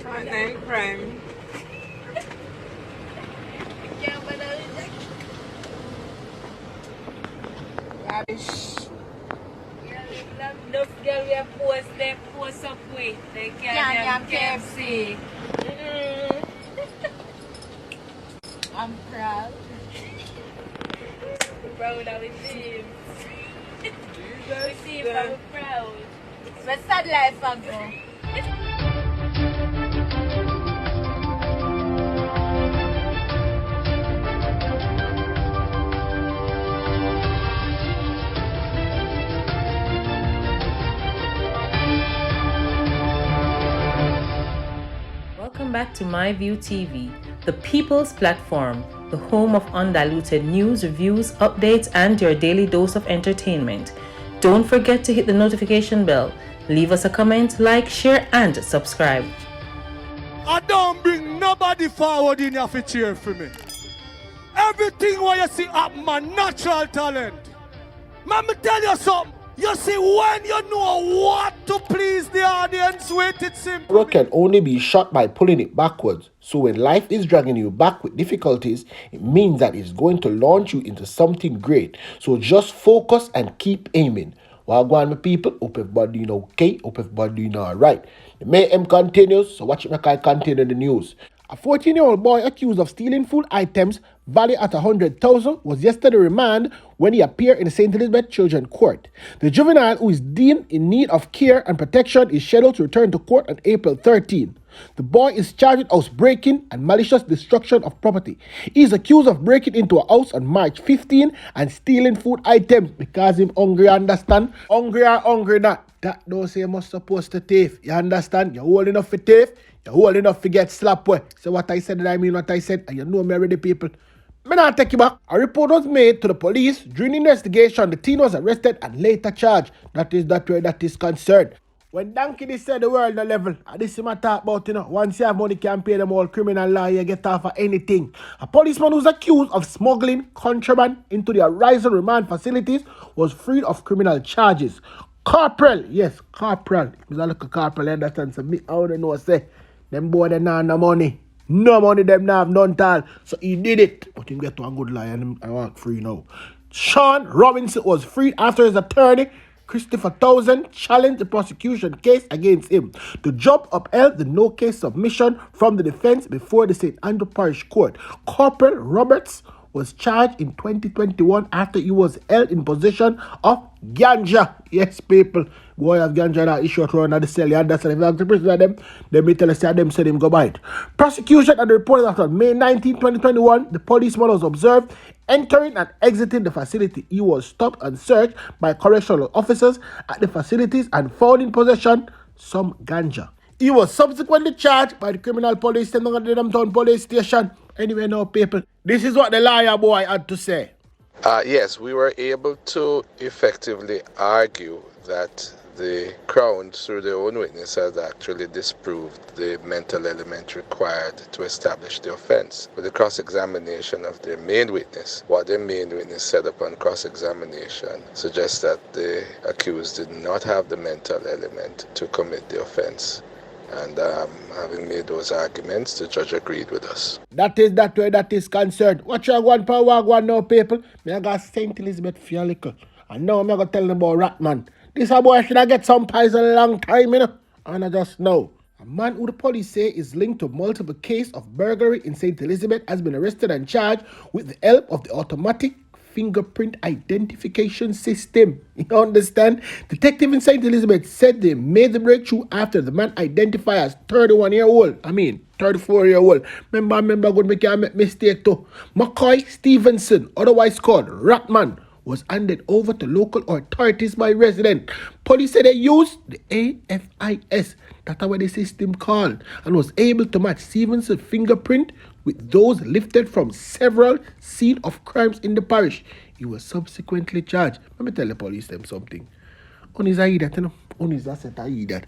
Partner in crime. Rubbish. Enough girl we post up with. They can't have KFC. I'm proud. Proud of the team. The team, I'm proud. But sad life ago. Welcome back to MyView TV, the people's platform, the home of undiluted news, reviews, updates, and your daily dose of entertainment. Don't forget to hit the notification bell, leave us a comment, like, share, and subscribe. I don't bring nobody forward in here to cheer for me. Everything what you see up my natural talent. Let me tell you something. You see, when you know what to please the audience with, it's simple. Arrow can only be shot by pulling it backwards. So when life is dragging you back with difficulties, it means that it's going to launch you into something great. So just focus and keep aiming. While going with people, hope everybody doing okay, hope everybody doing alright. The mayhem continues, so watch it make I continue the news. A 14-year-old boy accused of stealing food items valued at $100,000 was yesterday remanded when he appeared in the St. Elizabeth Children's Court. The juvenile, who is deemed in need of care and protection, is scheduled to return to court on April 13. The boy is charged with housebreaking and malicious destruction of property. He is accused of breaking into a house on March 15 and stealing food items because he's hungry, understand? Hungry or hungry not. That don't say you're not supposed to thief. You understand? You're old enough for thief. You're old enough to get slapped with. So what I said, I mean what I said. And you know me already, people. Me not take you back. A report was made to the police. During the investigation, the teen was arrested and later charged. That is that way that is concerned. When Donkey this said the world no level, and this is my talk about, once you have money, can pay them all criminal law, you get off for anything. A policeman who's accused of smuggling contraband into the Horizon Remand facilities was freed of criminal charges. Corporal, yes, Corporal. If I look at Corporal, I understand. So me, I don't know, say, them boy, they not no money. No money, them not have none tal. So he did it. But he get to a good lie and I walk free now. Shawn Robinson was freed after his attorney, Christopher Townsend, challenged the prosecution case against him. The judge upheld the no case submission from the defense before the St. Andrew Parish Court. Corporal Roberts was charged in 2021 after he was held in possession of Ganja. Yes, people. Boy have Ganja that issue around the cell. You understand? If you have to prison them, they may tell us that them said him go by it. Prosecution and the report after May 19, 2021, the policeman was observed entering and exiting the facility. He was stopped and searched by correctional officers at the facilities and found in possession some Ganja. He was subsequently charged by the criminal police in the Town police station. Anyway, now, people, this is what the lawyer boy had to say. Yes, we were able to effectively argue that the Crown, through their own witness, has actually disproved the mental element required to establish the offense. With the cross-examination of their main witness, what their main witness said upon cross-examination suggests that the accused did not have the mental element to commit the offense. And having made those arguments, the judge agreed with us. That is that way that is concerned. What you want for what now, people? Me I got St. Elizabeth for a little. And now I'm going to tell them about Ratman. This a boy should have get some pies a long time, And I just know. A man who the police say is linked to multiple cases of burglary in St. Elizabeth has been arrested and charged with the help of the automatic fingerprint identification system. You understand? Detective in St. Elizabeth said they made the breakthrough after the man identified as 31-year-old. 34-year-old. Remember, good make a mistake too. McCoy Stevenson, otherwise called Ratman, was handed over to local authorities by residents. Police said they used the AFIS, that's what the system called, and was able to match Stevenson's fingerprint with those lifted from several scenes of crimes in the parish. He was subsequently charged. Let me tell the police them something. Only that, that.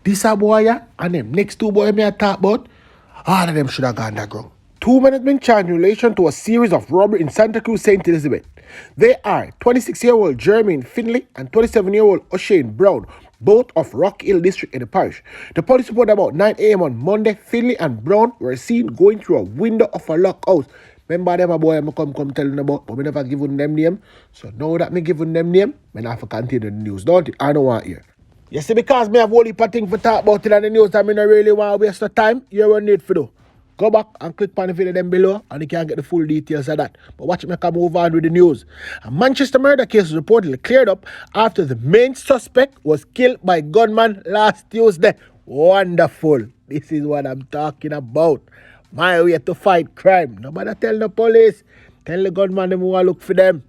This a boy and them next two boys me I talk about, all of them should have gone that ground. Two men have been charged in relation to a series of robberies in Santa Cruz, St. Elizabeth. They are 26-year-old Jermaine Finley and 27-year-old Oshane Brown. both of Rock Hill District in the parish. The police reported about 9 a.m. on Monday, Finley and Brown were seen going through a window of a lock house. Remember them, a boy, I come tell them about, but I never given them name. So now that me giving them name, I have to continue the news, don't it? I don't want to hear. You see, because me have only thing for talk about it on the news, I don't really want to waste the time. You will need to do. Go back and click on the video them below and you can get the full details of that. But watch me come move on with the news. A Manchester murder case was reportedly cleared up after the main suspect was killed by gunman last Tuesday. Wonderful. This is what I'm talking about. My way to fight crime. Nobody tell the police. Tell the gunman them who look for them.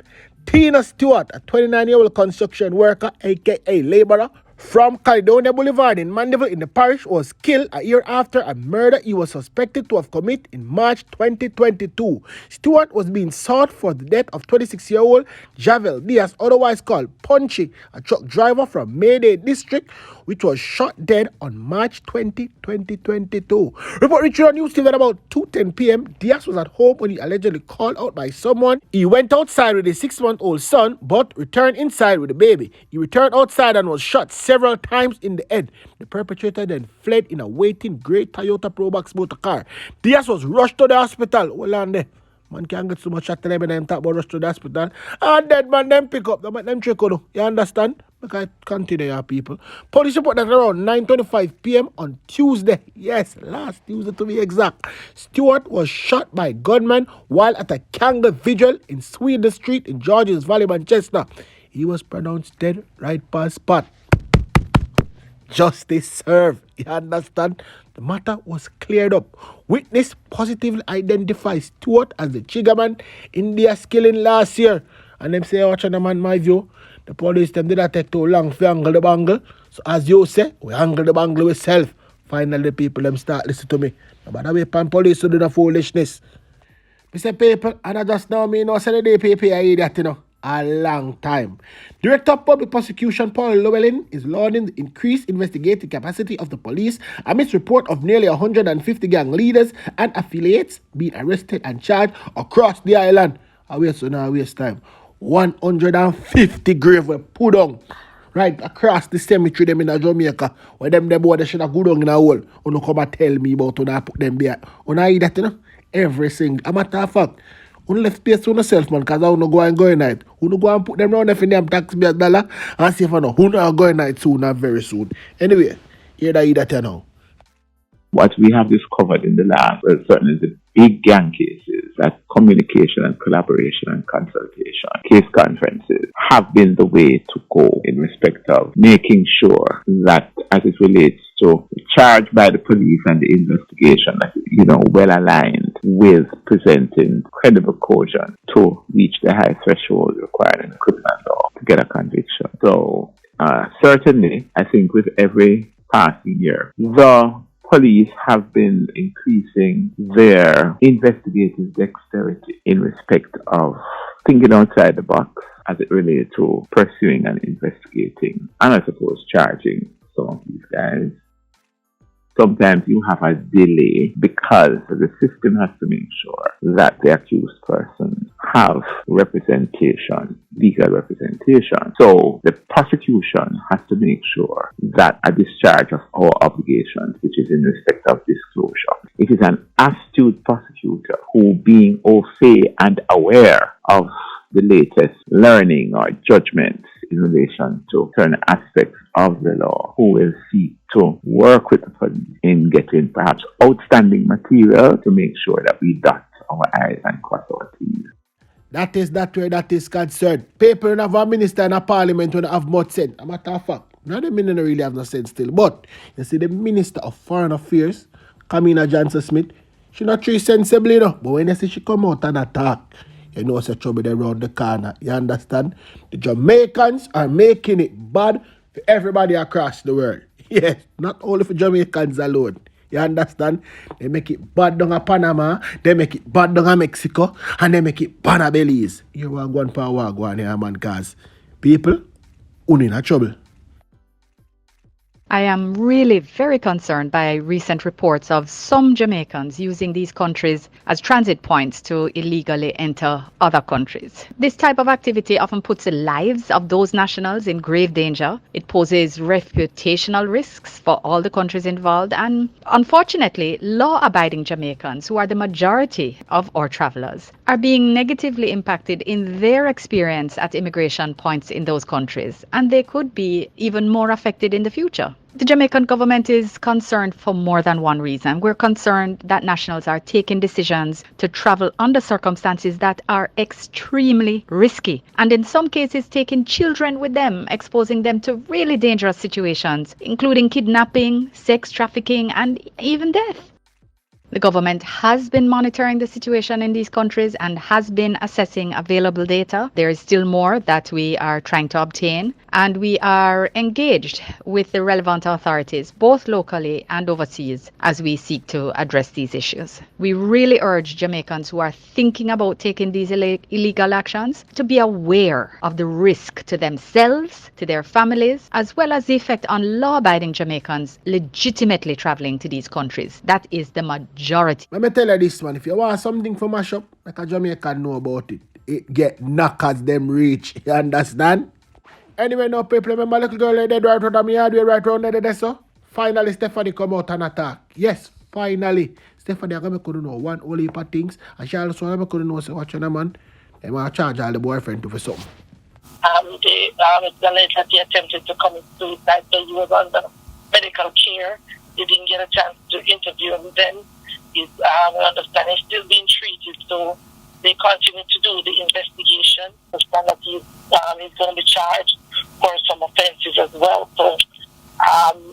Teno Stewart, a 29-year-old construction worker, aka laborer, from Caledonia Boulevard in Mandeville in the parish, was killed a year after a murder he was suspected to have committed in March 2022. Stewart was being sought for the death of 26-year-old Javel Diaz, otherwise called Punchy, a truck driver from Mayday District, which was shot dead on March 20, 2022. Report reached on News TV at about 2:10 p.m. Diaz was at home when he allegedly called out by someone. He went outside with his 6-month-old son, but returned inside with the baby. He returned outside and was shot several times in the head. The perpetrator then fled in a waiting grey Toyota Probox motor car. Diaz was rushed to the hospital. Hold on there. Man can't get so much at them and them talk about rush to the hospital. And dead man them pick up. Them make them check on. You understand? Okay, continue your people. Police report that around 9:25 p.m. on Tuesday, yes, last Tuesday to be exact, Stewart was shot by gunmen while at a Kanga vigil in Sweden Street in Georges Valley, Manchester. He was pronounced dead right past spot. Justice served. You understand? The matter was cleared up. Witness positively identified Stewart as the Triggerman in their killing last year. And them say, watch on the man, my view. The police them did not take too long to angle the bangle. So as you say, we angle the bangle ourselves. Finally the people them start listening to me. But the way pan police to do the foolishness. I say people, and I just now me know say the day people are idiot, you know. A long time. Director of Public Prosecution Paul Llewellyn is lauding the increased investigative capacity of the police amidst report of nearly 150 gang leaders and affiliates being arrested and charged across the island. I waste time. 150 graves were put on right across the cemetery them in Jamaica. Where them boy they should have go down in a hole. Uno come and tell me about when I put them there. Uno eat that, you know? Everything. A matter of fact. Uno left space to yourself, man, because I don't go and go in night. Uno go and put them around if in them taxpayer dollar and see if I know. Uno are going night soon and very soon. Anyway, here that eat that, you know. What we have discovered in the last, well, certainly the big gang cases, that communication and collaboration and consultation, case conferences have been the way to go in respect of making sure that as it relates to the charge by the police and the investigation, that, you know, well aligned with presenting credible caution to reach the high threshold required in the criminal law to get a conviction. So certainly, I think with every passing year, the police have been increasing their investigative dexterity in respect of thinking outside the box as it relates to pursuing and investigating and I suppose charging some of these guys. Sometimes you have a delay because the system has to make sure that the accused persons have representation, legal representation. So the prosecution has to make sure that a discharge of our obligations, which is in respect of disclosure, it is an astute prosecutor who, being au fait and aware of the latest learning or judgment in relation to certain aspects of the law, who will seek to work with the police in getting perhaps outstanding material to make sure that we dot our I's and cross our T's. That is that way that is concerned. People don't have a minister in a parliament when they have much sense. A matter of fact, now the minister really have no sense still. But you see the Minister of Foreign Affairs, Kamina Johnson-Smith, she not treat sensibly, you know. But when you see she come out and attack, you know it's a trouble around the corner. You understand? The Jamaicans are making it bad for everybody across the world. Yes, not only for Jamaicans alone. You understand? They make it bad down at Panama, they make it bad down at Mexico, and they make it bad at Belize. You want one for one here, man, cause people, in a trouble. I am really very concerned by recent reports of some Jamaicans using these countries as transit points to illegally enter other countries. This type of activity often puts the lives of those nationals in grave danger. It poses reputational risks for all the countries involved, and unfortunately, law-abiding Jamaicans, who are the majority of our travelers, are being negatively impacted in their experience at immigration points in those countries, and they could be even more affected in the future. The Jamaican government is concerned for more than one reason. We're concerned that nationals are taking decisions to travel under circumstances that are extremely risky, and in some cases taking children with them, exposing them to really dangerous situations, including kidnapping, sex trafficking, and even death. The government has been monitoring the situation in these countries and has been assessing available data. There is still more that we are trying to obtain, and we are engaged with the relevant authorities, both locally and overseas, as we seek to address these issues. We really urge Jamaicans who are thinking about taking these illegal actions to be aware of the risk to themselves, to their families, as well as the effect on law-abiding Jamaicans legitimately traveling to these countries. That is the majority. Let me tell you this, man. If you want something from a shop, make a Jamaican know about it. It get knockers them rich. You understand? Anyway, no people, remember little girl dead right around me yard, right around there, so? Finally, Stephanie come out and attack. Yes, finally. Stephanie, I'm going to know one whole heap of things. And she also I'm going to know, so watch on a man. They want to charge all the boyfriend to for something. It's alleged that he attempted to commit suicide, so he was under medical care. He didn't get a chance to interview him then. I understand he's still being treated, so they continue to do the investigation. I understand that he's going to be charged for some offenses as well. So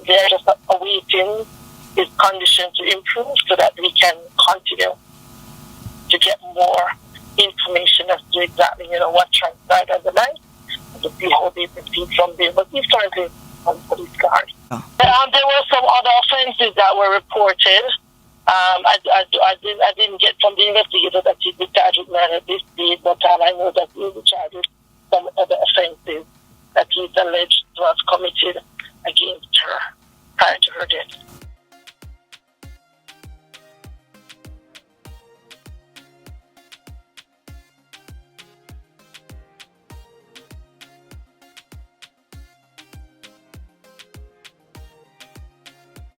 they're just awaiting his condition to improve so that we can continue to get more information as to exactly what transpired at the night and to see how they proceed from there. But he's currently on police guard. Oh. There were some other offenses that were reported. I didn't get from the investigator that he'd be charged with murder at this stage, but I know that he'll be charged with some other offenses that he's alleged to have committed against her prior to her death.